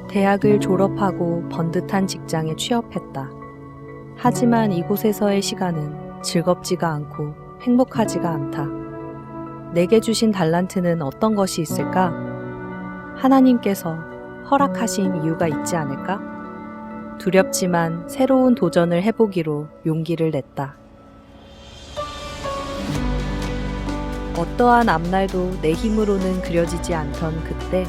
대학을 졸업하고 번듯한 직장에 취업했다. 하지만 이곳에서의 시간은 즐겁지가 않고 행복하지가 않다. 내게 주신 달란트는 어떤 것이 있을까? 하나님께서 허락하신 이유가 있지 않을까? 두렵지만 새로운 도전을 해보기로 용기를 냈다. 어떠한 앞날도 내 힘으로는 그려지지 않던 그때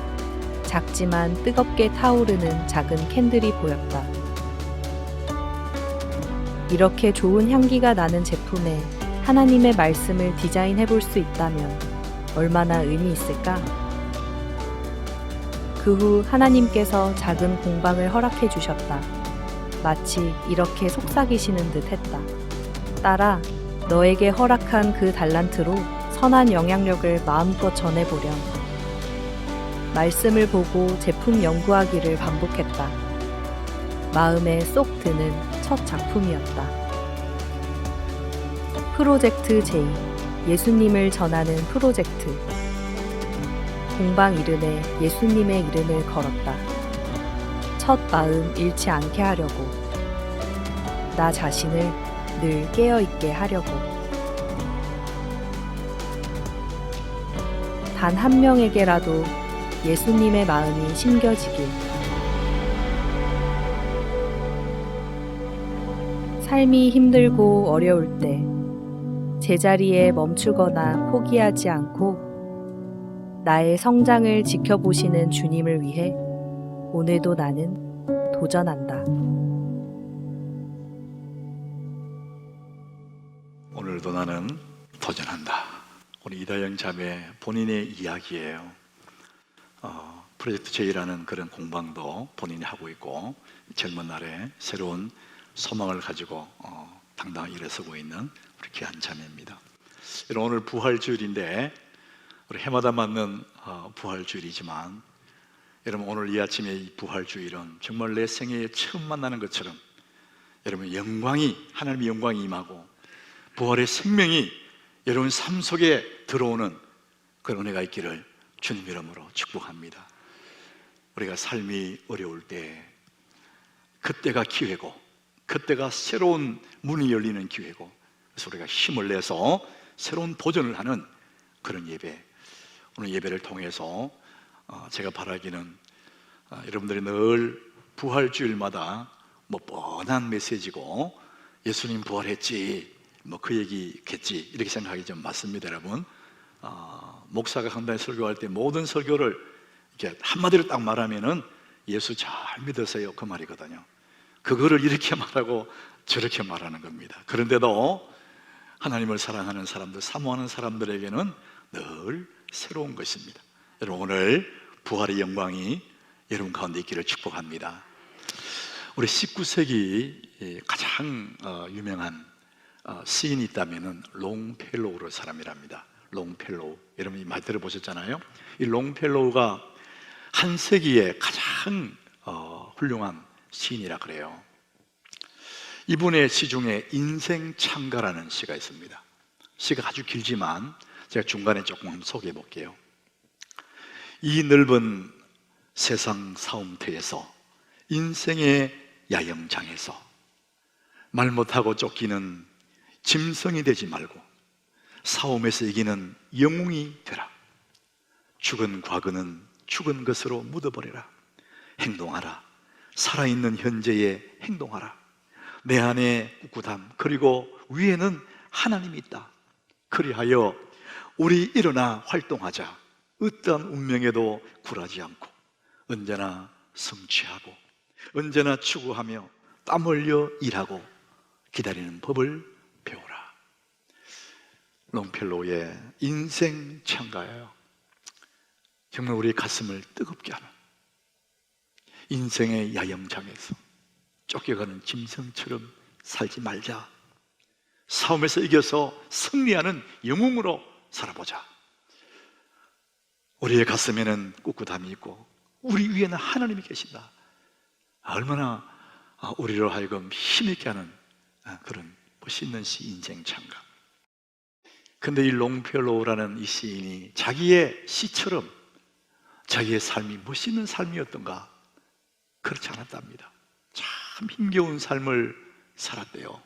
작지만 뜨겁게 타오르는 작은 캔들이 보였다. 이렇게 좋은 향기가 나는 제품에 하나님의 말씀을 디자인해 볼 수 있다면 얼마나 의미 있을까? 그 후 하나님께서 작은 공방을 허락해 주셨다. 마치 이렇게 속삭이시는 듯 했다. 딸아, 너에게 허락한 그 달란트로 선한 영향력을 마음껏 전해보렴. 말씀을 보고 제품 연구하기를 반복했다. 마음에 쏙 드는 첫 작품이었다. 프로젝트 J, 예수님을 전하는 프로젝트. 공방 이름에 예수님의 이름을 걸었다. 첫 마음 잃지 않게 하려고. 나 자신을 늘 깨어있게 하려고. 단 한 명에게라도 예수님의 마음이 심겨지길. 삶이 힘들고 어려울 때 제자리에 멈추거나 포기하지 않고 나의 성장을 지켜보시는 주님을 위해 오늘도 나는 도전한다. 오늘도 나는 도전한다. 우리 이다영 자매 본인의 이야기예요. 프로젝트 J라는 그런 공방도 본인이 하고 있고 젊은 날에 새로운 소망을 가지고 당당히 일어서고 있는 우리 귀한 자매입니다. 오늘 부활주일인데 우리 해마다 맞는 부활주일이지만 여러분 오늘 이 아침에 이 부활주일은 정말 내 생애에 처음 만나는 것처럼 여러분 하나님의 영광이 임하고 부활의 생명이 여러분 삶 속에 들어오는 그런 은혜가 있기를 주님 이름으로 축복합니다. 우리가 삶이 어려울 때 그때가 기회고 그때가 새로운 문이 열리는 기회고 그래서 우리가 힘을 내서 새로운 도전을 하는 그런 예배, 오늘 예배를 통해서 제가 바라기는 여러분들이 늘 부활주일마다 뻔한 메시지고 예수님 부활했지 그 얘기겠지 이렇게 생각하기 좀 맞습니다. 여러분 목사가 강단에 설교할 때 모든 설교를 이렇게 한마디로 딱 말하면은 예수 잘 믿으세요 그 말이거든요. 그거를 이렇게 말하고 저렇게 말하는 겁니다. 그런데도 하나님을 사랑하는 사람들, 사모하는 사람들에게는 늘 새로운 것입니다. 여러분 오늘 부활의 영광이 여러분 가운데 있기를 축복합니다. 우리 19세기 가장 유명한 시인이 있다면 롱펠로우라는 사람이랍니다. 롱펠로우, 여러분이 많이 들어보셨잖아요. 이 롱펠로우가 한 세기에 가장 훌륭한 시인이라 그래요. 이분의 시 중에 인생창가라는 시가 있습니다. 시가 아주 길지만 제가 중간에 조금 한번 소개해 볼게요. 이 넓은 세상 싸움터에서 인생의 야영장에서 말 못하고 쫓기는 짐승이 되지 말고 싸움에서 이기는 영웅이 되라. 죽은 과거는 죽은 것으로 묻어버려라. 행동하라. 살아있는 현재에 행동하라. 내 안에 꿋꿋함 그리고 위에는 하나님이 있다. 그리하여 우리 일어나 활동하자. 어떠한 운명에도 굴하지 않고 언제나 성취하고 언제나 추구하며 땀 흘려 일하고 기다리는 법을 배우라. 롱펠로우의 인생 창가예요. 정말 우리 가슴을 뜨겁게 하는 인생의 야영장에서 쫓겨가는 짐승처럼 살지 말자. 싸움에서 이겨서 승리하는 영웅으로 살아보자. 우리의 가슴에는 꿋꿋함이 있고 우리 위에는 하나님이 계신다. 얼마나 우리로 하여금 힘있게 하는 그런 멋있는 시 인생 창가. 근데 이 롱펠로우라는 이 시인이 자기의 시처럼 자기의 삶이 멋있는 삶이었던가? 그렇지 않았답니다. 참 힘겨운 삶을 살았대요.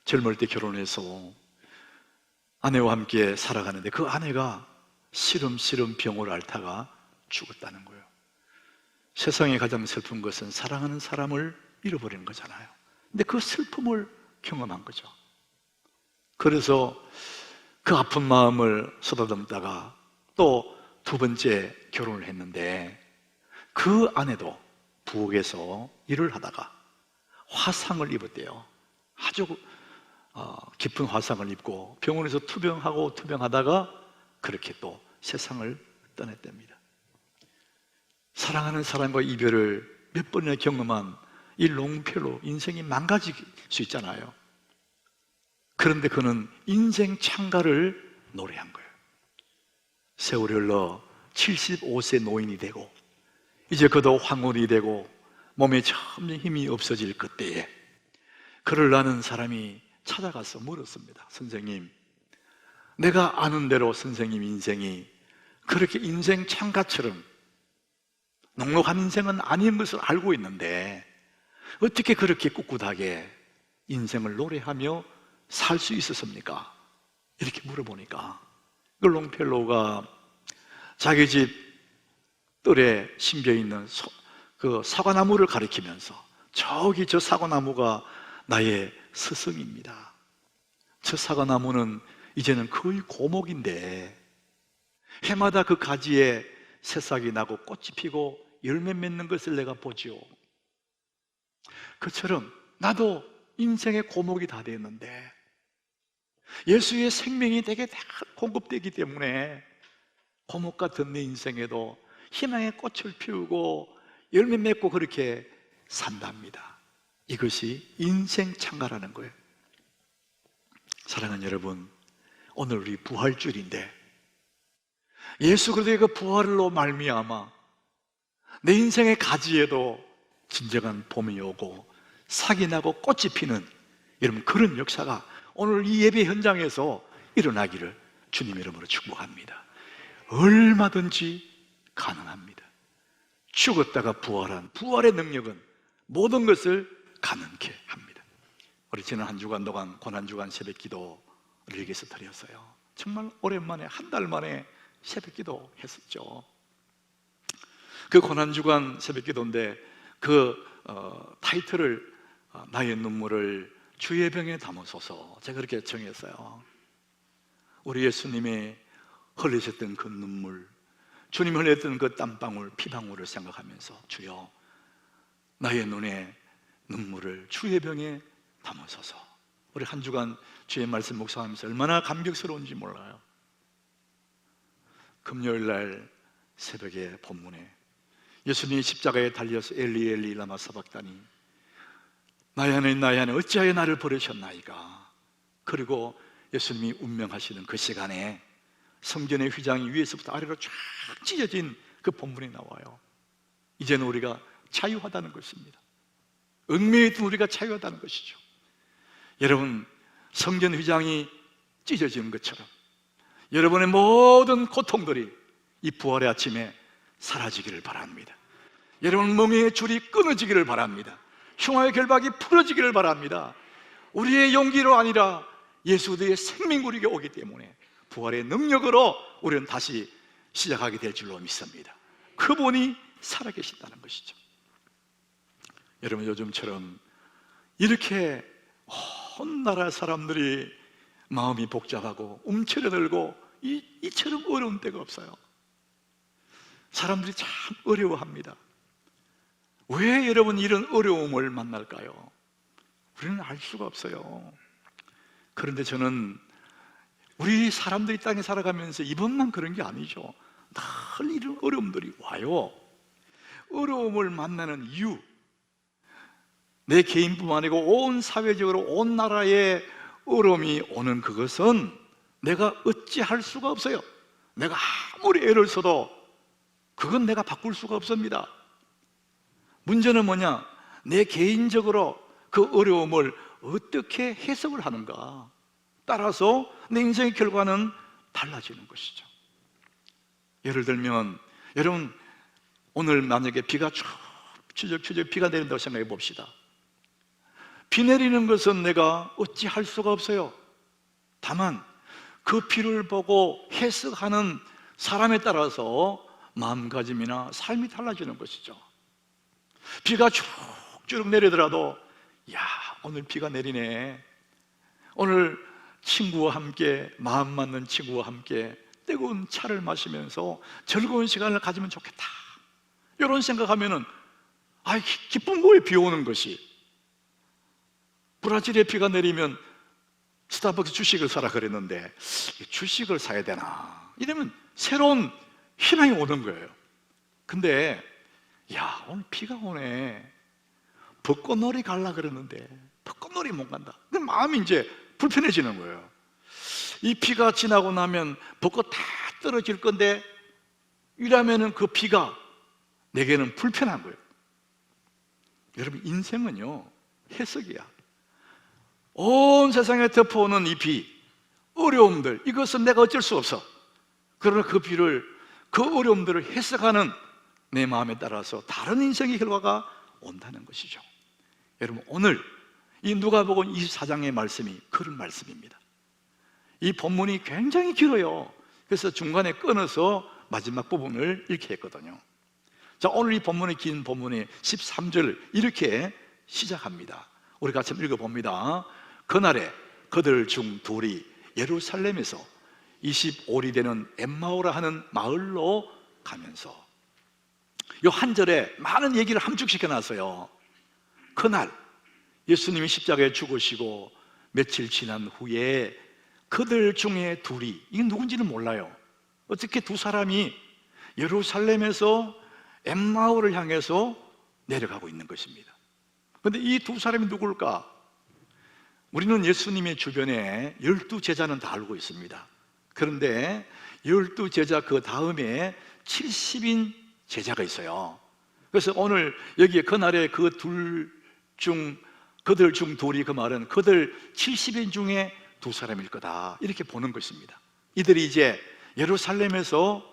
젊을 때 결혼해서 아내와 함께 살아가는데 그 아내가 시름시름 병을 앓다가 죽었다는 거예요. 세상에 가장 슬픈 것은 사랑하는 사람을 잃어버리는 거잖아요. 근데 그 슬픔을 경험한 거죠. 그래서 그 아픈 마음을 쏟아담다가 또 두 번째 결혼을 했는데 그 아내도 부엌에서 일을 하다가 화상을 입었대요. 아주 깊은 화상을 입고 병원에서 투병하다가 그렇게 또 세상을 떠났답니다. 사랑하는 사람과 이별을 몇 번이나 경험한 이 롱펠로 인생이 망가질 수 있잖아요. 그런데 그는 인생 창가를 노래한 거예요. 세월이 흘러 75세 노인이 되고 이제 그도 황홀이 되고 몸에 점점 힘이 없어질 그때에 그를 아는 사람이 찾아가서 물었습니다. 선생님, 내가 아는 대로 선생님 인생이 그렇게 인생 창가처럼 넉넉한 인생은 아닌 것을 알고 있는데 어떻게 그렇게 꿋꿋하게 인생을 노래하며 살 수 있었습니까? 이렇게 물어보니까 그 롱펠로우가 자기 집 뜰에 심겨있는 그 사과나무를 가리키면서 저기 저 사과나무가 나의 스승입니다. 저 사과나무는 이제는 거의 고목인데 해마다 그 가지에 새싹이 나고 꽃이 피고 열매 맺는 것을 내가 보지요. 그처럼 나도 인생의 고목이 다 됐는데 예수의 생명이 내게 다 공급되기 때문에 고목 같은 내 인생에도 희망의 꽃을 피우고 열매 맺고 그렇게 산답니다. 이것이 인생 창가라는 거예요. 사랑하는 여러분, 오늘 우리 부활주일인데 예수 그리스도의 그 부활로 말미암아 내 인생의 가지에도 진정한 봄이 오고 삭이 나고 꽃이 피는 여러분 그런 역사가 오늘 이 예배 현장에서 일어나기를 주님 이름으로 축복합니다. 얼마든지 가능합니다. 죽었다가 부활한 부활의 능력은 모든 것을 가능케 합니다. 우리 지난 한 주간 동안 고난주간 새벽기도를 여기서 드렸어요. 정말 오랜만에 한 달 만에 새벽기도 했었죠. 그 고난주간 새벽기도인데 그 타이틀을 나의 눈물을 주의 병에 담으소서 제가 그렇게 정했어요. 우리 예수님이 흘리셨던 그 눈물, 주님이 흘렸던 그 땀방울, 피방울을 생각하면서 주여 나의 눈에 눈물을 주의 병에 담으소서. 우리 한 주간 주의 말씀 묵상하면서 얼마나 감격스러운지 몰라요. 금요일 날 새벽에 본문에 예수님이 십자가에 달려서 엘리 엘리 라마 사박다니 나의 하나님 나의 하나님 어찌하여 나를 버리셨나이까. 그리고 예수님이 운명하시는 그 시간에 성전의 휘장이 위에서부터 아래로 쫙 찢어진 그 본문이 나와요. 이제는 우리가 자유하다는 것입니다. 얽매여 있던 우리가 자유하다는 것이죠. 여러분, 성전 휘장이 찢어지는 것처럼 여러분의 모든 고통들이 이 부활의 아침에 사라지기를 바랍니다. 여러분 멍에의 줄이 끊어지기를 바랍니다. 흉화의 결박이 풀어지기를 바랍니다. 우리의 용기로 아니라 예수 그리스도의 생명구리가 오기 때문에 부활의 능력으로 우리는 다시 시작하게 될 줄로 믿습니다. 그분이 살아계신다는 것이죠. 여러분 요즘처럼 이렇게 온 나라 사람들이 마음이 복잡하고 움츠러들고 이처럼 어려운 때가 없어요. 사람들이 참 어려워합니다. 왜 여러분 이런 어려움을 만날까요? 우리는 알 수가 없어요. 그런데 저는 우리 사람들이 땅에 살아가면서 이번만 그런 게 아니죠. 늘 이런 어려움들이 와요. 어려움을 만나는 이유, 내 개인뿐만 아니고 온 사회적으로 온 나라의 어려움이 오는 그것은 내가 어찌할 수가 없어요. 내가 아무리 애를 써도 그건 내가 바꿀 수가 없습니다. 문제는 뭐냐? 내 개인적으로 그 어려움을 어떻게 해석을 하는가? 따라서 내 인생의 결과는 달라지는 것이죠. 예를 들면 여러분, 오늘 만약에 비가 추적추적 비가 내린다고 생각해 봅시다. 비 내리는 것은 내가 어찌 할 수가 없어요. 다만 그 비를 보고 해석하는 사람에 따라서 마음가짐이나 삶이 달라지는 것이죠. 비가 쭉쭉 내리더라도 야, 오늘 비가 내리네, 오늘 친구와 함께, 마음 맞는 친구와 함께 뜨거운 차를 마시면서 즐거운 시간을 가지면 좋겠다, 이런 생각하면은 기쁜 거에 비 오는 것이. 브라질에 비가 내리면 스타벅스 주식을 사라 그랬는데 주식을 사야 되나, 이러면 새로운 희망이 오는 거예요. 근데 야, 오늘 비가 오네, 벚꽃놀이 갈라 그랬는데 벚꽃놀이 못 간다. 그 마음이 이제 불편해지는 거예요. 이 비가 지나고 나면 벚꽃 다 떨어질 건데 이러면은 그 비가 내게는 불편한 거예요. 여러분, 인생은요 해석이야. 온 세상에 덮어오는 이 비, 어려움들, 이것은 내가 어쩔 수 없어. 그러나 그 비를, 그 어려움들을 해석하는 내 마음에 따라서 다른 인생의 결과가 온다는 것이죠. 여러분, 오늘 이 누가복음 24장의 말씀이 그런 말씀입니다. 이 본문이 굉장히 길어요. 그래서 중간에 끊어서 마지막 부분을 읽게 했거든요. 자, 오늘 이 본문의 긴 본문의 13절 이렇게 시작합니다. 우리 같이 한번 읽어봅니다. 그날에 그들 중 둘이 예루살렘에서 25리 되는 엠마오라 하는 마을로 가면서, 이 한 절에 많은 얘기를 함축시켜 놨어요. 그날 예수님이 십자가에 죽으시고 며칠 지난 후에 그들 중에 둘이, 이게 누군지는 몰라요. 어떻게 두 사람이 예루살렘에서 엠마오를 향해서 내려가고 있는 것입니다. 그런데 이 두 사람이 누굴까? 우리는 예수님의 주변에 12제자는 다 알고 있습니다. 그런데 12제자 그 다음에 70인 제자가 있어요. 그래서 오늘 여기에 그날에 그들 중 둘이, 그 말은 그들 70인 중에 두 사람일 거다, 이렇게 보는 것입니다. 이들이 이제 예루살렘에서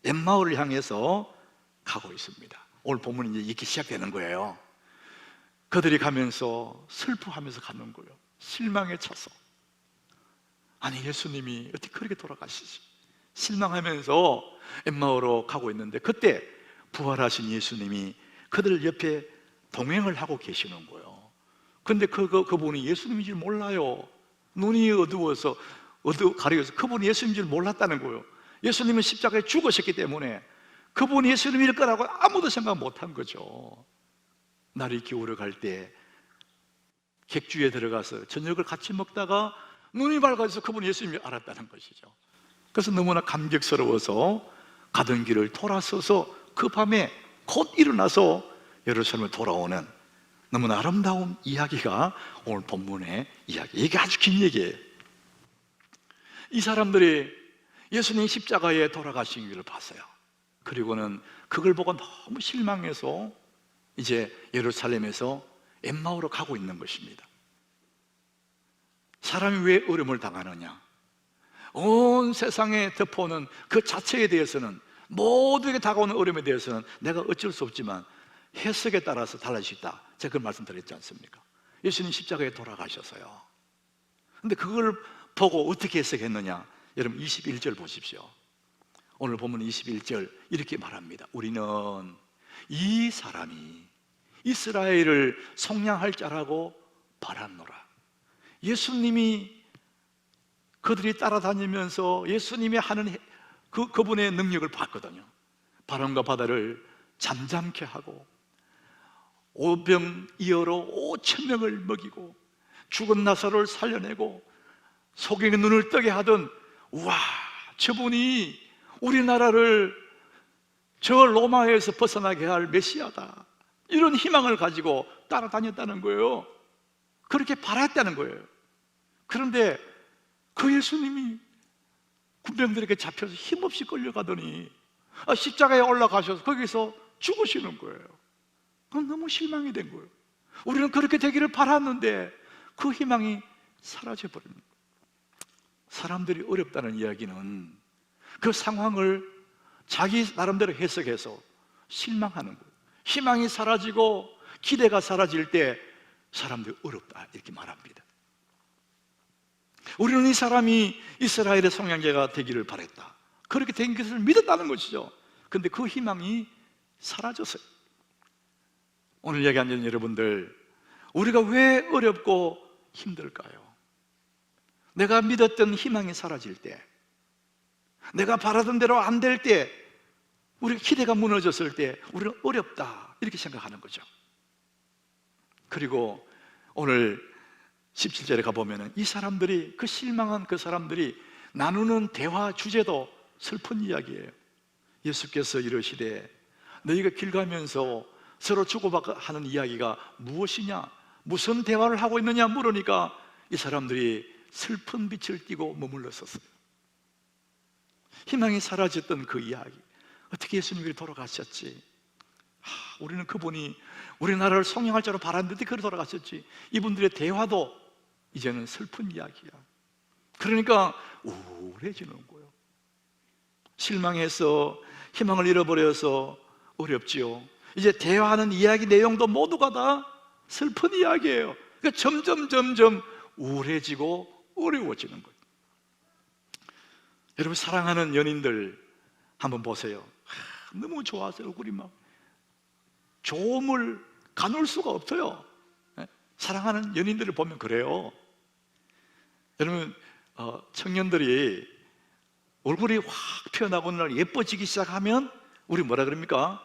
엠마오를 향해서 가고 있습니다. 오늘 본문이 이제 이렇게 시작되는 거예요. 그들이 가면서 슬퍼하면서 가는 거예요. 실망에 차서. 아니, 예수님이 어떻게 그렇게 돌아가시지? 실망하면서 엠마오로 가고 있는데 그때 부활하신 예수님이 그들 옆에 동행을 하고 계시는 거예요. 근데 그분이 예수님인 줄 몰라요. 눈이 어두워서 가려서 그분이 예수님인 줄 몰랐다는 거예요. 예수님은 십자가에 죽으셨기 때문에 그분이 예수님일 거라고 아무도 생각 못한 거죠. 날이 기울어갈 때 객주에 들어가서 저녁을 같이 먹다가 눈이 밝아져서 그분이 예수님을 알았다는 것이죠. 그래서 너무나 감격스러워서 가던 길을 돌아서서 그 밤에 곧 일어나서 예루살렘을 돌아오는 너무나 아름다운 이야기가 오늘 본문의 이야기. 이게 아주 긴 얘기예요. 이 사람들이 예수님 십자가에 돌아가신 길을 봤어요. 그리고는 그걸 보고 너무 실망해서 이제 예루살렘에서 엠마오로 가고 있는 것입니다. 사람이 왜 어려움을 당하느냐? 온 세상에 덮어오는 그 자체에 대해서는, 모두에게 다가오는 어려움에 대해서는 내가 어쩔 수 없지만 해석에 따라서 달라질 수 있다. 제가 그 말씀드렸지 않습니까? 예수님 십자가에 돌아가셨어요. 근데 그걸 보고 어떻게 해석했느냐? 여러분 21절 보십시오. 오늘 본문 21절 이렇게 말합니다. 우리는 이 사람이 이스라엘을 속량할 자라고 바랐노라. 예수님이 그들이 따라다니면서 예수님이 하는 그분의 능력을 봤거든요. 바람과 바다를 잠잠케 하고 오병이어로 5,000명을 먹이고 죽은 나사로를 살려내고 소경의 눈을 뜨게 하던, 우와, 저분이 우리나라를 저 로마에서 벗어나게 할 메시아다, 이런 희망을 가지고 따라다녔다는 거예요. 그렇게 바랐다는 거예요. 그런데 그 예수님이 군병들에게 잡혀서 힘없이 끌려가더니 십자가에 올라가셔서 거기서 죽으시는 거예요. 그건 너무 실망이 된 거예요. 우리는 그렇게 되기를 바랐는데 그 희망이 사라져버리는 거예요. 사람들이 어렵다는 이야기는 그 상황을 자기 나름대로 해석해서 실망하는 거예요. 희망이 사라지고 기대가 사라질 때 사람들이 어렵다 이렇게 말합니다. 우리는 이 사람이 이스라엘의 성령제가 되기를 바랬다, 그렇게 된 것을 믿었다는 것이죠. 근데 그 희망이 사라졌어요. 오늘 얘기 앉은 여러분들, 우리가 왜 어렵고 힘들까요? 내가 믿었던 희망이 사라질 때, 내가 바라던 대로 안 될 때, 우리 기대가 무너졌을 때 우리는 어렵다 이렇게 생각하는 거죠. 그리고 오늘 17절에 가보면 이 사람들이, 그 실망한 그 사람들이 나누는 대화 주제도 슬픈 이야기예요. 예수께서 이러시되 너희가 길 가면서 서로 주고받는 이야기가 무엇이냐, 무슨 대화를 하고 있느냐 물으니까 이 사람들이 슬픈 빛을 띠고 머물렀었어요. 희망이 사라졌던 그 이야기, 어떻게 예수님이 돌아가셨지? 우리는 그분이 우리나라를 성령할 자로 바랐는데 그렇게 돌아가셨지. 이분들의 대화도 이제는 슬픈 이야기야. 그러니까 우울해지는 거예요. 실망해서 희망을 잃어버려서 어렵지요. 이제 대화하는 이야기 내용도 모두가 다 슬픈 이야기예요. 그러니까 점점 우울해지고 어려워지는 거예요. 여러분, 사랑하는 연인들 한번 보세요. 너무 좋아서 얼굴이 막 조음을 가눌 수가 없어요. 사랑하는 연인들을 보면 그래요. 여러분, 청년들이 얼굴이 확 피어나고 날 예뻐지기 시작하면 우리 뭐라 그럽니까?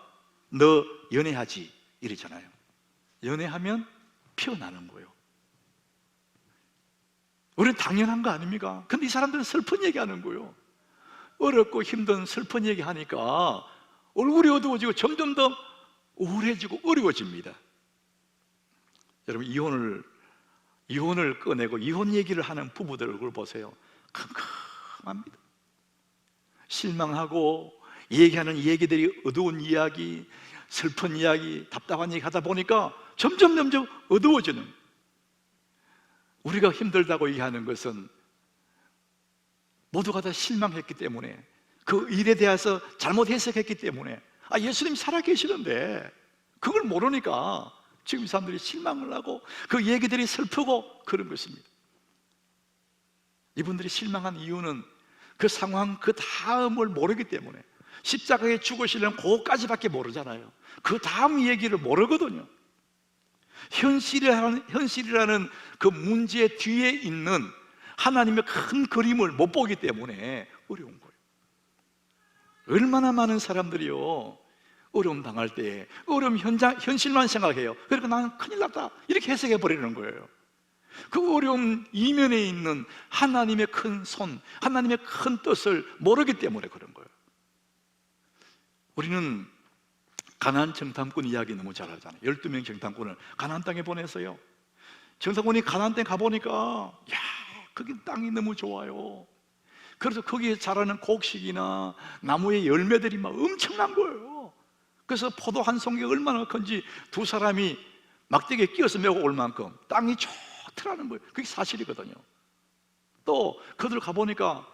너 연애하지 이러잖아요. 연애하면 피어나는 거예요. 우리는 당연한 거 아닙니까? 근데 이 사람들은 슬픈 얘기하는 거예요. 어렵고 힘든 슬픈 얘기하니까 얼굴이 어두워지고 점점 더 우울해지고 어려워집니다. 여러분, 이혼을 꺼내고 이혼 얘기를 하는 부부들 얼굴 보세요. 캄캄합니다. 실망하고 얘기하는 얘기들이 어두운 이야기, 슬픈 이야기, 답답한 얘기 하다 보니까 점점 어두워지는, 우리가 힘들다고 얘기하는 것은 모두가 다 실망했기 때문에, 그 일에 대해서 잘못 해석했기 때문에, 예수님이 살아계시는데 그걸 모르니까 지금 사람들이 실망을 하고 그 얘기들이 슬프고 그런 것입니다. 이분들이 실망한 이유는 그 상황 그 다음을 모르기 때문에, 십자가에 죽으시려면 그거까지밖에 모르잖아요. 그 다음 얘기를 모르거든요. 현실이라는 그 문제 뒤에 있는 하나님의 큰 그림을 못 보기 때문에 어려운 거예요. 얼마나 많은 사람들이요, 어려움 당할 때 어려움 현실만 생각해요. 그러니까 나는 큰일 났다 이렇게 해석해 버리는 거예요. 그 어려움 이면에 있는 하나님의 큰 손, 하나님의 큰 뜻을 모르기 때문에 그런 거예요. 우리는 가나안 정탐꾼 이야기 너무 잘 알잖아요. 12명 정탐꾼을 가나안 땅에 보내서요, 정탐꾼이 가나안 땅에 가보니까 거기 땅이 너무 좋아요. 그래서 거기에 자라는 곡식이나 나무의 열매들이 막 엄청난 거예요. 그래서 포도 한 송이가 얼마나 큰지 두 사람이 막대기에 끼어서 메고 올 만큼 땅이 좋더라는 거예요. 그게 사실이거든요. 또 그들 가보니까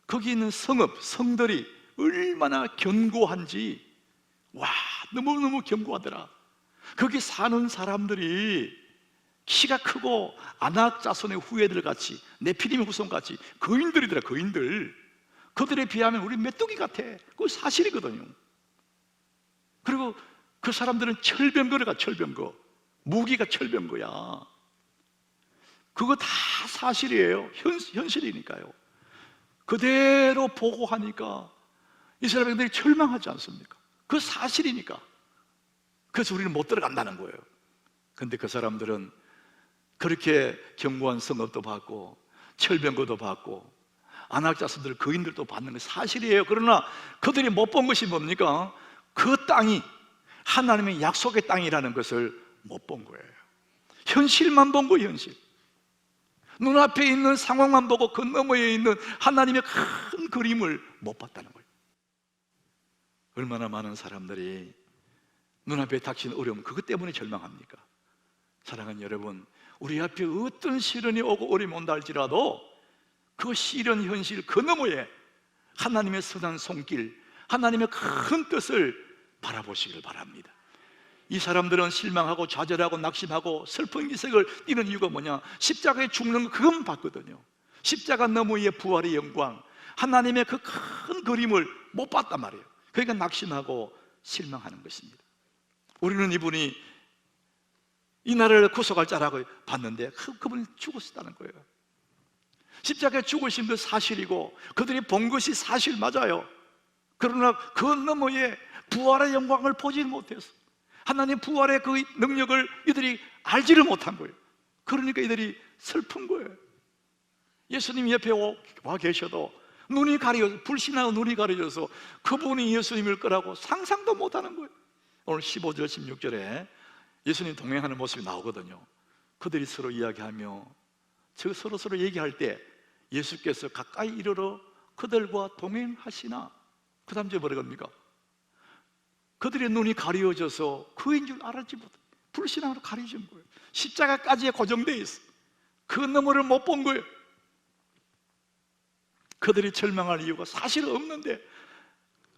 거기 있는 성들이 얼마나 견고한지, 너무너무 견고하더라. 거기 사는 사람들이 키가 크고 아낙 자손의 후예들 같이, 네피림의 후손 같이 거인들이더라. 거인들. 그들에 비하면 우리 메뚜기 같아. 그거 사실이거든요. 그리고 그 사람들은 철병거래가 철병거, 무기가 철병거야. 그거 다 사실이에요. 현실이니까요. 그대로 보고하니까 이스라엘들이 절망하지 않습니까? 그 사실이니까. 그래서 우리는 못 들어간다는 거예요. 근데 그 사람들은 그렇게 견고한 성읍도 받고 철병거도 받고 아낙 자손들 거인들도 받는 게 사실이에요. 그러나 그들이 못 본 것이 뭡니까? 그 땅이 하나님의 약속의 땅이라는 것을 못 본 거예요. 현실만 본 거예요. 현실. 눈앞에 있는 상황만 보고 그 너머에 있는 하나님의 큰 그림을 못 봤다는 거예요. 얼마나 많은 사람들이 눈앞에 닥친 어려움, 그것 때문에 절망합니까? 사랑하는 여러분, 우리 앞에 어떤 시련이 오고 어려움이 온다 할지라도 그 시련 현실 그 너머에 하나님의 선한 손길, 하나님의 큰 뜻을 바라보시길 바랍니다. 이 사람들은 실망하고 좌절하고 낙심하고 슬픈 기색을 띠는 이유가 뭐냐? 십자가에 죽는 거 그것만 봤거든요. 십자가 너머의 부활의 영광, 하나님의 그 큰 그림을 못 봤단 말이에요. 그러니까 낙심하고 실망하는 것입니다. 우리는 이분이 이 나라를 구속할 자라고 봤는데 그분이 죽으셨다는 거예요. 십자가에 죽으신 그 사실이고 그들이 본 것이 사실 맞아요. 그러나 그 너머에 부활의 영광을 보지 못했어. 하나님 부활의 그 능력을 이들이 알지를 못한 거예요. 그러니까 이들이 슬픈 거예요. 예수님 옆에 와 계셔도 눈이 가려져서, 불신하고 눈이 가려져서 그분이 예수님일 거라고 상상도 못하는 거예요. 오늘 15절 16절에 예수님 동행하는 모습이 나오거든요. 그들이 서로 이야기하며 서로 얘기할 때 예수께서 가까이 이르러 그들과 동행하시나. 그 다음 주에 뭐라 합니까? 그들의 눈이 가려져서 그인 줄 알았지 못해. 불신앙으로 가려진 거예요. 십자가까지에 고정되어 있어. 그 너머를 못 본 거예요. 그들이 절망할 이유가 사실은 없는데,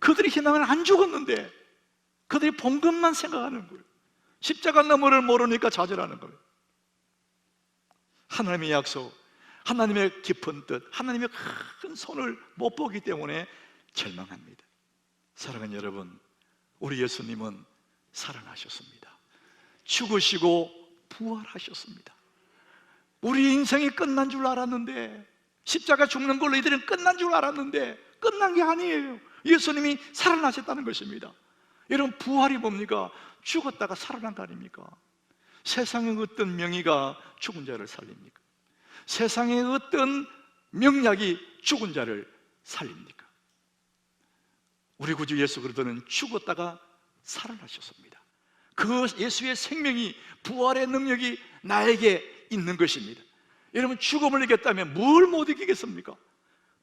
그들이 희망은 안 죽었는데 그들이 본 것만 생각하는 거예요. 십자가 너머를 모르니까 좌절하는 거예요. 하나님의 약속, 하나님의 깊은 뜻, 하나님의 큰 손을 못 보기 때문에 절망합니다. 사랑하는 여러분, 우리 예수님은 살아나셨습니다. 죽으시고 부활하셨습니다. 우리 인생이 끝난 줄 알았는데, 십자가 죽는 걸로 이들은 끝난 줄 알았는데 끝난 게 아니에요. 예수님이 살아나셨다는 것입니다. 여러분, 부활이 뭡니까? 죽었다가 살아난 거 아닙니까? 세상의 어떤 명의가 죽은 자를 살립니까? 세상의 어떤 명약이 죽은 자를 살립니까? 우리 구주 예수 그리스도는 죽었다가 살아나셨습니다. 그 예수의 생명이, 부활의 능력이 나에게 있는 것입니다. 여러분, 죽음을 이겼다면 뭘 못 이기겠습니까?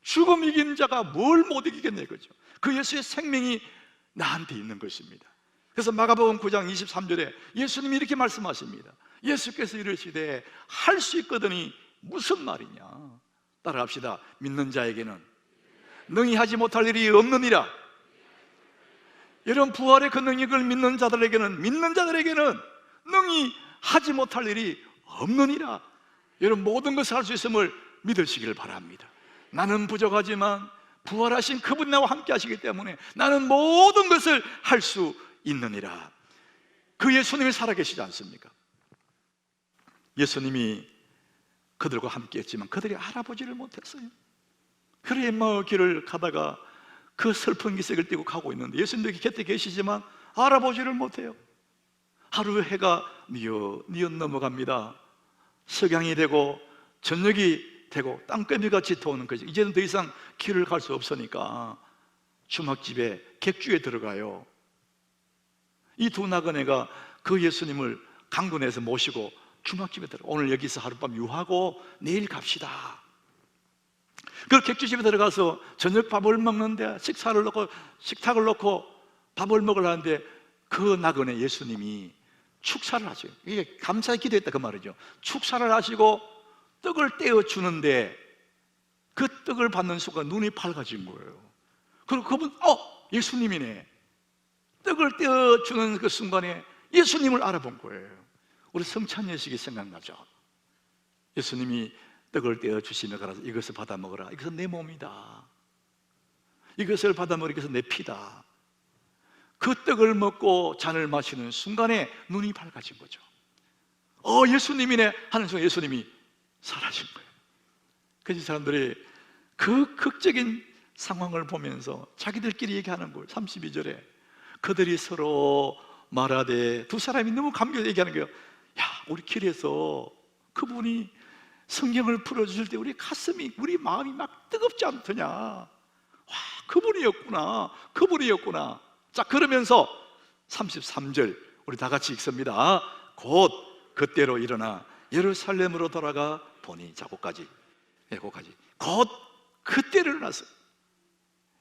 죽음 이긴 자가 뭘 못 이기겠냐 이거죠. 그 예수의 생명이 나한테 있는 것입니다. 그래서 마가복음 9장 23절에 예수님이 이렇게 말씀하십니다. 예수께서 이르시되 할 수 있거든이 무슨 말이냐? 따라합시다. 믿는 자에게는 능히 하지 못할 일이 없느니라. 여러분, 부활의 그 능력을 믿는 자들에게는 능히 하지 못할 일이 없느니라. 여러분, 모든 것을 할 수 있음을 믿으시기를 바랍니다. 나는 부족하지만 부활하신 그분이 나와 함께 하시기 때문에 나는 모든 것을 할 수 있느니라. 그 예수님이 살아계시지 않습니까? 예수님이 그들과 함께 했지만 그들이 알아보지를 못했어요. 그래 엠마오 길을 가다가 그 슬픈 기색을 띠고 가고 있는데 예수님도 곁에 계시지만 알아보지를 못해요. 하루 해가 뉘어 넘어갑니다. 석양이 되고 저녁이 되고 땅거미같이 더우는 거죠. 이제는 더 이상 길을 갈 수 없으니까 주막집에 객주에 들어가요. 이 두 나그네가 그 예수님을 강군에서 모시고 주막집에 들어가. 오늘 여기서 하룻밤 유하고 내일 갑시다. 그 객주집에 들어가서 저녁 밥을 먹는데 식탁을 놓고 밥을 먹으려는데 그 나그네 예수님이 축사를 하세요. 이게 감사의 기도했다 그 말이죠. 축사를 하시고 떡을 떼어주는데 그 떡을 받는 순간 눈이 밝아진 거예요. 그리고 그분 예수님이네. 떡을 떼어주는 그 순간에 예수님을 알아본 거예요. 우리 성찬예식이 생각나죠. 예수님이 떡을 떼어주시며 가라서 이것을 받아 먹어라. 이것은 내 몸이다. 이것을 받아 먹으라. 이것은 내 피다. 그 떡을 먹고 잔을 마시는 순간에 눈이 밝아진 거죠. 예수님이네 하는 순간 예수님이 사라진 거예요. 그래서 사람들이 그 극적인 상황을 보면서 자기들끼리 얘기하는 거예요. 32절에 그들이 서로 말하되, 두 사람이 너무 감격해서 얘기하는 거예요. 야, 우리 길에서 그분이 성경을 풀어주실 때 우리 가슴이, 우리 마음이 막 뜨겁지 않더냐. 와, 그분이었구나. 자, 그러면서 33절 우리 다 같이 읽습니다. 곧 그때로 일어나 예루살렘으로 돌아가 보니 자고까지 곧 그때로 일어났어요.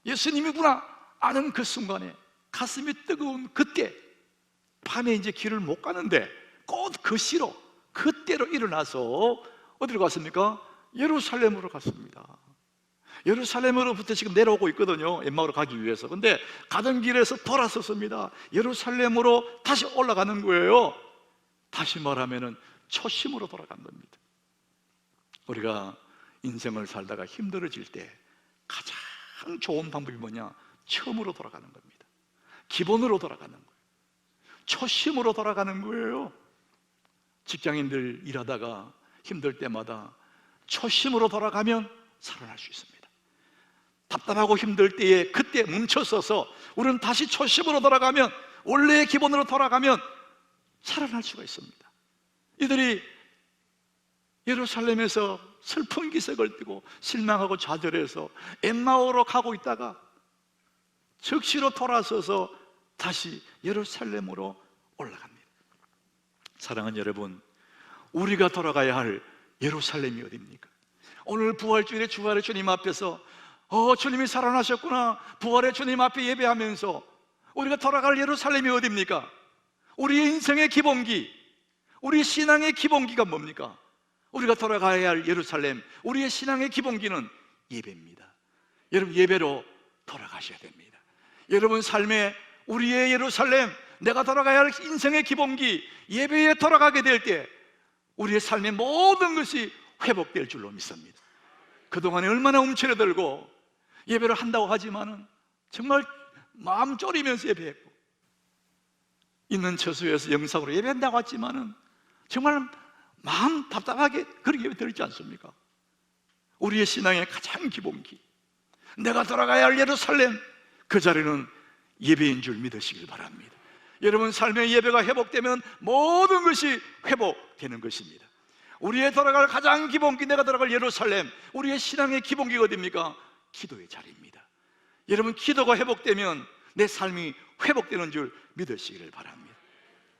예수님이구나 아는 그 순간에 가슴이 뜨거운 그때, 밤에 이제 길을 못 가는데 곧 그 시로 그때로 일어나서 어디로 갔습니까? 예루살렘으로 갔습니다. 예루살렘으로부터 지금 내려오고 있거든요. 엠마오로 가기 위해서. 근데 가던 길에서 돌아섰습니다. 예루살렘으로 다시 올라가는 거예요. 다시 말하면은 초심으로 돌아간 겁니다. 우리가 인생을 살다가 힘들어질 때 가장 좋은 방법이 뭐냐? 처음으로 돌아가는 겁니다. 기본으로 돌아가는 거예요. 초심으로 돌아가는 거예요. 직장인들 일하다가 힘들 때마다 초심으로 돌아가면 살아날 수 있습니다. 답답하고 힘들 때에 그때 멈춰서서 우리는 다시 초심으로 돌아가면, 원래의 기본으로 돌아가면 살아날 수가 있습니다. 이들이 예루살렘에서 슬픈 기색을 띠고 실망하고 좌절해서 엠마오로 가고 있다가 즉시로 돌아서서 다시 예루살렘으로 올라갑니다. 사랑하는 여러분, 우리가 돌아가야 할 예루살렘이 어디입니까? 오늘 부활주일에 주말에 주님 앞에서 주님이 살아나셨구나, 부활의 주님 앞에 예배하면서 우리가 돌아갈 예루살렘이 어디입니까? 우리의 인생의 기본기, 우리 신앙의 기본기가 뭡니까? 우리가 돌아가야 할 예루살렘, 우리의 신앙의 기본기는 예배입니다. 여러분, 예배로 돌아가셔야 됩니다. 여러분 삶에 우리의 예루살렘, 내가 돌아가야 할 인생의 기본기, 예배에 돌아가게 될 때 우리의 삶의 모든 것이 회복될 줄로 믿습니다. 그동안에 얼마나 움츠러들고 예배를 한다고 하지만은 정말 마음 졸이면서 예배했고, 있는 처소에서 영상으로 예배한다고 했지만은 정말 마음 답답하게 그렇게 예배 드리지 않습니까? 우리의 신앙의 가장 기본기, 내가 돌아가야 할 예루살렘, 그 자리는 예배인 줄 믿으시길 바랍니다. 여러분 삶의 예배가 회복되면 모든 것이 회복되는 것입니다. 우리의 돌아갈 가장 기본기, 내가 돌아갈 예루살렘, 우리의 신앙의 기본기가 어디입니까? 기도의 자리입니다. 여러분, 기도가 회복되면 내 삶이 회복되는 줄 믿으시기를 바랍니다.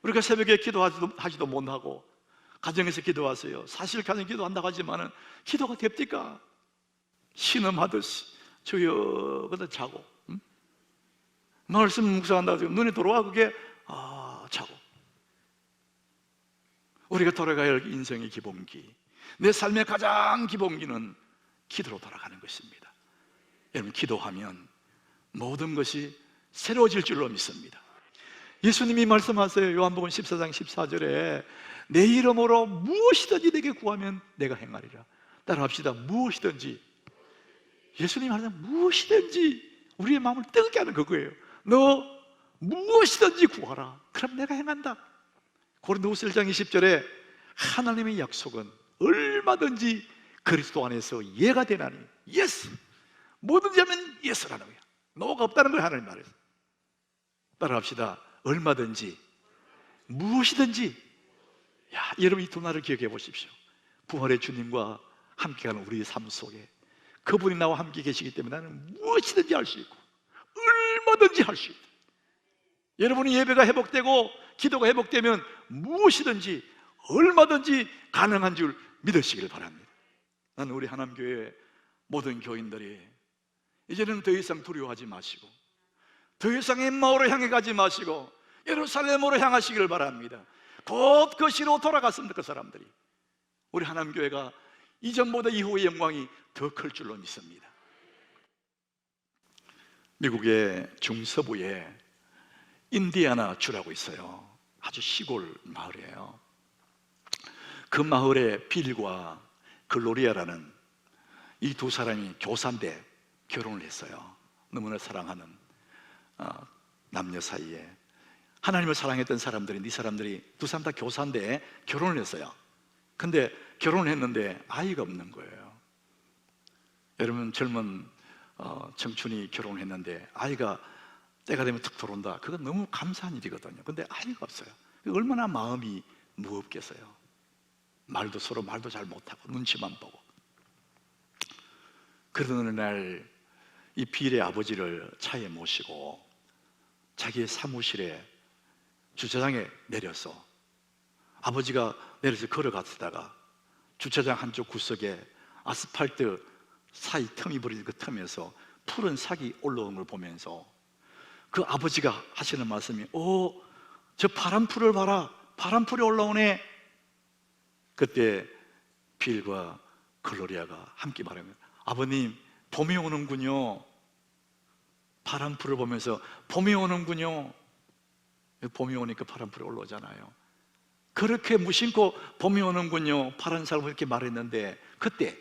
우리가 새벽에 기도하지도 못하고 가정에서 기도하세요. 사실 가정 기도한다고 하지만은 기도가 됩니까? 신음하듯이 주여 그러다 자고, 말씀 묵상한다고 눈에 들어와 그게 자고. 우리가 돌아가야 할 인생의 기본기, 내 삶의 가장 기본기는 기도로 돌아가는 것입니다. 여러분, 기도하면 모든 것이 새로워질 줄로 믿습니다. 예수님이 말씀하세요. 요한복음 14장 14절에 내 이름으로 무엇이든지 내게 구하면 내가 행하리라. 따라합시다. 무엇이든지. 예수님이 하는 무엇이든지 우리의 마음을 뜨겁게 하는 그거예요. 너 무엇이든지 구하라. 그럼 내가 행한다. 고린도후서 1장 20절에 하나님의 약속은 얼마든지 그리스도 안에서 예가 되나니, 예스, 뭐든지 하면 예스라는 거야. 노가 없다는 걸 하나님 말해서. 따라합시다. 얼마든지, 무엇이든지. 여러분 이 두 말을 기억해 보십시오. 부활의 주님과 함께하는 우리의 삶 속에 그분이 나와 함께 계시기 때문에 나는 무엇이든지 할 수 있고 얼마든지 할 수 있다. 여러분이 예배가 회복되고 기도가 회복되면 무엇이든지 얼마든지 가능한 줄 믿으시길 바랍니다. 나는 우리 하남교회 모든 교인들이 이제는 더 이상 두려워하지 마시고, 더 이상 엠마오로 향해 가지 마시고 예루살렘으로 향하시기를 바랍니다. 곧 그 시로 돌아갔습니다. 그 사람들이. 우리 하남교회가 이전보다 이후의 영광이 더 클 줄로 믿습니다. 미국의 중서부에 인디애나 주라고 있어요. 아주 시골 마을이에요. 그 마을에 빌과 글로리아라는 이 두 사람이 교사인데 결혼을 했어요. 너무나 사랑하는 남녀 사이에 하나님을 사랑했던 사람들이, 이 사람들이 두 사람 다 교사인데 결혼을 했어요. 근데 결혼을 했는데 아이가 없는 거예요. 여러분, 젊은 청춘이 결혼을 했는데 아이가 때가 되면 툭 들어온다. 그건 너무 감사한 일이거든요. 근데 아이가 없어요. 얼마나 마음이 무겁겠어요. 서로 말도 잘 못하고 눈치만 보고. 그러던 어느 날 이 빌의 아버지를 차에 모시고 자기의 사무실에 주차장에 내려서, 아버지가 내려서 걸어갔다가 주차장 한쪽 구석에 아스팔트 사이 틈이 벌어진 그 틈에서 푸른 삭이 올라오는 걸 보면서 그 아버지가 하시는 말씀이 저 파란풀을 봐라, 파란풀이 올라오네. 그때 빌과 글로리아가 함께 말하면, 아버님, 봄이 오는군요. 파란 풀을 보면서 봄이 오는군요. 봄이 오니까 파란 풀이 올라오잖아요. 그렇게 무심코 봄이 오는군요, 파란 사람을 이렇게 말했는데, 그때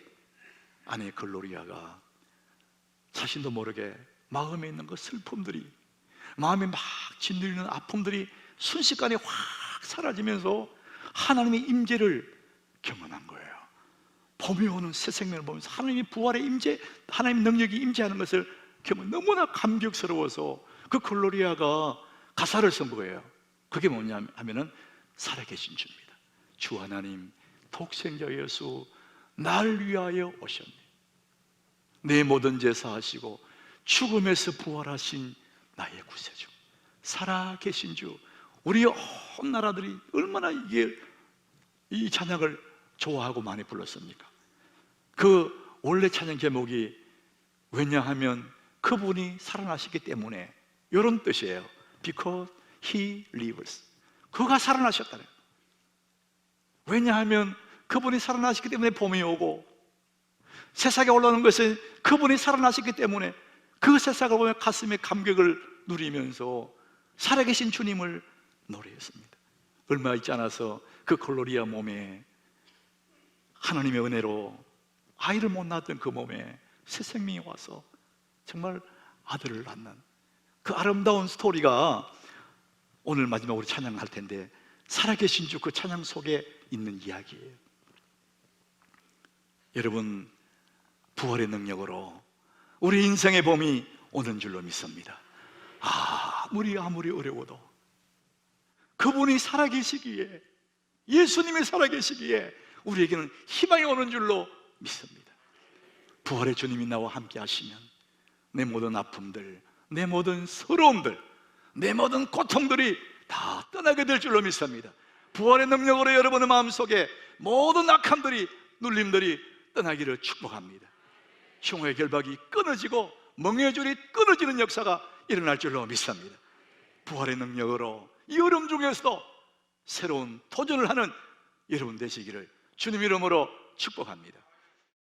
아내 글로리아가 자신도 모르게 마음에 있는 그 슬픔들이, 마음에 막 짓누리는 아픔들이 순식간에 확 사라지면서 하나님의 임재를 경험한 거예요. 봄이 오는 새 생명을 보면서 하나님의 부활의 임재, 하나님의 능력이 임재하는 것을 경험, 너무나 감격스러워서 그 글로리아가 가사를 쓴 거예요. 그게 뭐냐 하면은 살아계신 주입니다. 주 하나님, 독생자 예수, 날 위하여 오셨네. 내 모든 죄 사하시고 죽음에서 부활하신 나의 구세주, 살아계신 주. 우리 온 나라들이 얼마나 이 찬양을 좋아하고 많이 불렀습니까? 그 원래 찬양 제목이, 왜냐하면 그분이 살아나시기 때문에, 이런 뜻이에요. Because He lives. 그가 살아나셨다는 거예요. 왜냐하면 그분이 살아나시기 때문에 봄이 오고, 새싹이 올라오는 것은 그분이 살아나시기 때문에, 그 새싹을 보며 가슴에 감격을 누리면서 살아계신 주님을 노래했습니다. 얼마 있지 않아서 그 글로리아 몸에 하나님의 은혜로 아이를 못 낳았던 그 몸에 새 생명이 와서 정말 아들을 낳는 그 아름다운 스토리가 오늘 마지막으로 찬양할 텐데, 살아계신 주, 그 찬양 속에 있는 이야기예요. 여러분, 부활의 능력으로 우리 인생의 봄이 오는 줄로 믿습니다. 아무리 어려워도 그분이 살아계시기에, 예수님이 살아계시기에 우리에게는 희망이 오는 줄로 믿습니다. 부활의 주님이 나와 함께 하시면 내 모든 아픔들, 내 모든 서러움들, 내 모든 고통들이 다 떠나게 될 줄로 믿습니다. 부활의 능력으로 여러분의 마음속에 모든 악함들이, 눌림들이 떠나기를 축복합니다. 흉의 결박이 끊어지고 멍에의 줄이 끊어지는 역사가 일어날 줄로 믿습니다. 부활의 능력으로 이 어려움 중에서도 새로운 도전을 하는 여러분 되시기를 주님 이름으로 축복합니다.